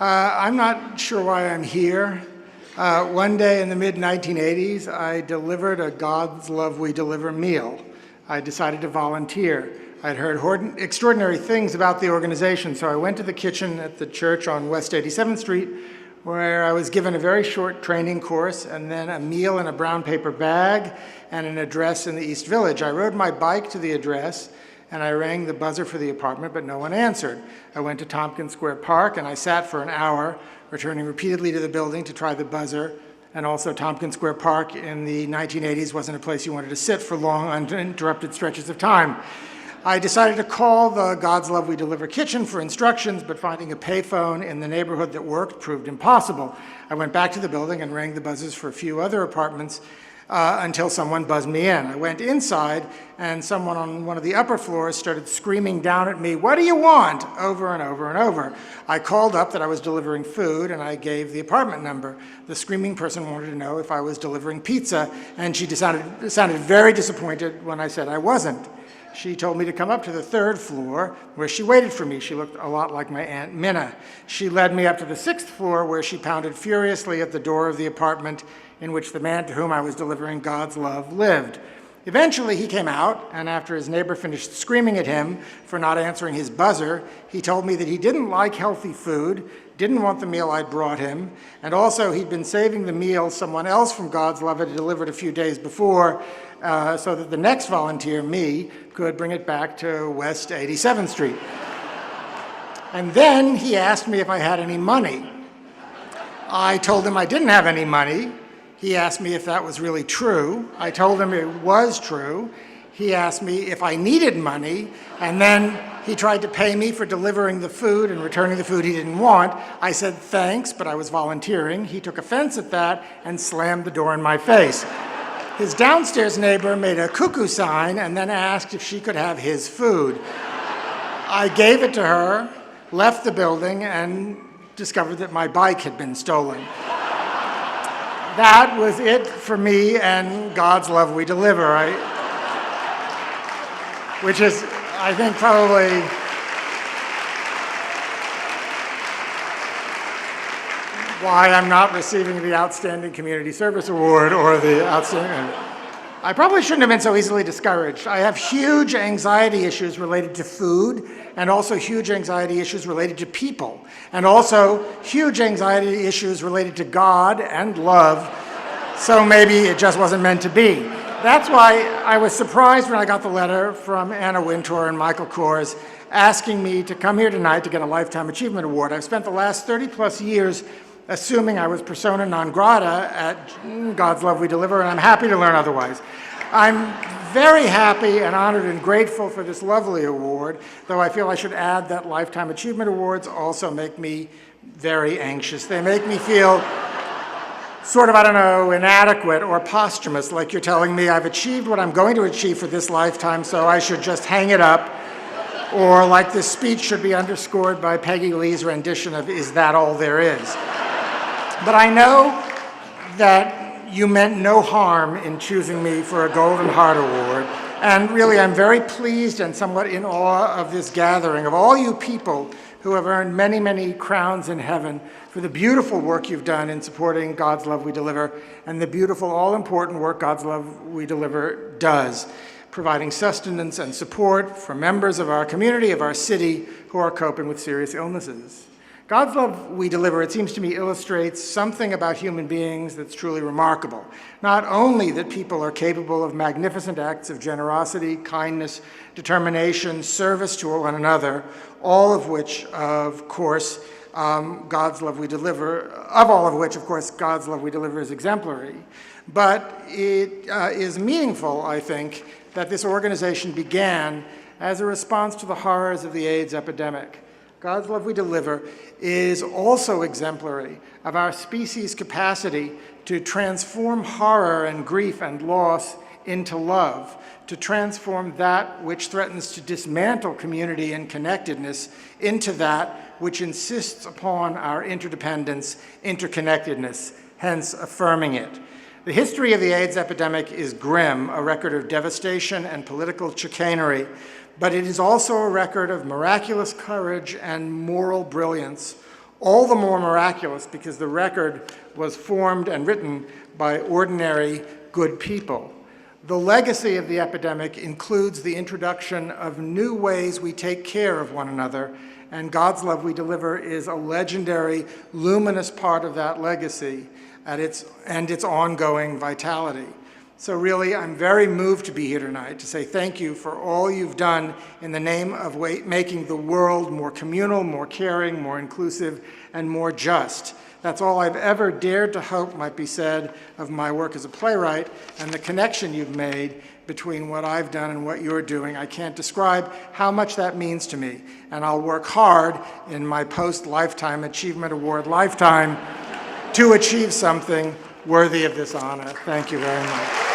I'm not sure why I'm here. One day in the mid-1980s, I delivered a God's Love We Deliver meal. I decided to volunteer. I'd heard extraordinary things about the organization, so I went to the kitchen at the church on West 87th Street, where I was given a very short training course and then a meal in a brown paper bag and an address in the East Village. I rode my bike to the address and I rang the buzzer for the apartment, but no one answered. I went to Tompkins Square Park and I sat for an hour, returning repeatedly to the building to try the buzzer. And also Tompkins Square Park in the 1980s wasn't a place you wanted to sit for long, uninterrupted stretches of time. I decided to call the God's Love We Deliver kitchen for instructions, but finding a payphone in the neighborhood that worked proved impossible. I went back to the building and rang the buzzers for a few other apartments until someone buzzed me in. I went inside and someone on one of the upper floors started screaming down at me, "What do you want?" over and over and over. I called up that I was delivering food and I gave the apartment number. The screaming person wanted to know if I was delivering pizza, and she sounded very disappointed when I said I wasn't. She told me to come up to the third floor where she waited for me. She looked a lot like my Aunt Minna. She led me up to the sixth floor where she pounded furiously at the door of the apartment in which the man to whom I was delivering God's love lived. Eventually he came out, and after his neighbor finished screaming at him for not answering his buzzer, he told me that he didn't like healthy food, didn't want the meal I'd brought him, and also he'd been saving the meal someone else from God's Love had delivered a few days before, so that the next volunteer, me, could bring it back to West 87th Street. And then he asked me if I had any money. I told him I didn't have any money. He asked me if that was really true. I told him it was true. He asked me if I needed money, and then he tried to pay me for delivering the food and returning the food he didn't want. I said thanks, but I was volunteering. He took offense at that and slammed the door in my face. His downstairs neighbor made a cuckoo sign and then asked if she could have his food. I gave it to her, left the building, and discovered that my bike had been stolen. That was it for me and God's Love We Deliver, which is, I think, probably why I'm not receiving the Outstanding Community Service Award or the Outstanding... I probably shouldn't have been so easily discouraged. I have huge anxiety issues related to food, and also huge anxiety issues related to people, and also huge anxiety issues related to God and love, so maybe it just wasn't meant to be. That's why I was surprised when I got the letter from Anna Wintour and Michael Kors asking me to come here tonight to get a Lifetime Achievement Award. I've spent the last 30 plus years assuming I was persona non grata at God's Love We Deliver, and I'm happy to learn otherwise. I'm very happy and honored and grateful for this lovely award, though I feel I should add that Lifetime Achievement Awards also make me very anxious. They make me feel sort of, I don't know, inadequate or posthumous, like you're telling me I've achieved what I'm going to achieve for this lifetime, so I should just hang it up, or like this speech should be underscored by Peggy Lee's rendition of "Is That All There Is?" But I know that you meant no harm in choosing me for a Golden Heart Award, and really I'm very pleased and somewhat in awe of this gathering, of all you people who have earned many, many crowns in heaven for the beautiful work you've done in supporting God's Love We Deliver and the beautiful, all-important work God's Love We Deliver does, providing sustenance and support for members of our community, of our city, who are coping with serious illnesses. God's Love We Deliver, it seems to me, illustrates something about human beings that's truly remarkable. Not only that people are capable of magnificent acts of generosity, kindness, determination, service to one another, all of which, of course, God's Love We Deliver, of all of which, of course, God's Love We Deliver is exemplary. But it is meaningful, I think, that this organization began as a response to the horrors of the AIDS epidemic. God's Love We Deliver is also exemplary of our species' capacity to transform horror and grief and loss into love, to transform that which threatens to dismantle community and connectedness into that which insists upon our interdependence, interconnectedness, hence affirming it. The history of the AIDS epidemic is grim, a record of devastation and political chicanery, but it is also a record of miraculous courage and moral brilliance, all the more miraculous because the record was formed and written by ordinary good people. The legacy of the epidemic includes the introduction of new ways we take care of one another, and God's Love We Deliver is a legendary, luminous part of that legacy and its ongoing vitality. So really, I'm very moved to be here tonight to say thank you for all you've done in the name of making the world more communal, more caring, more inclusive, and more just. That's all I've ever dared to hope might be said of my work as a playwright, and the connection you've made between what I've done and what you're doing. I can't describe how much that means to me, and I'll work hard in my post-Lifetime Achievement Award lifetime to achieve something worthy of this honor. Thank you very much.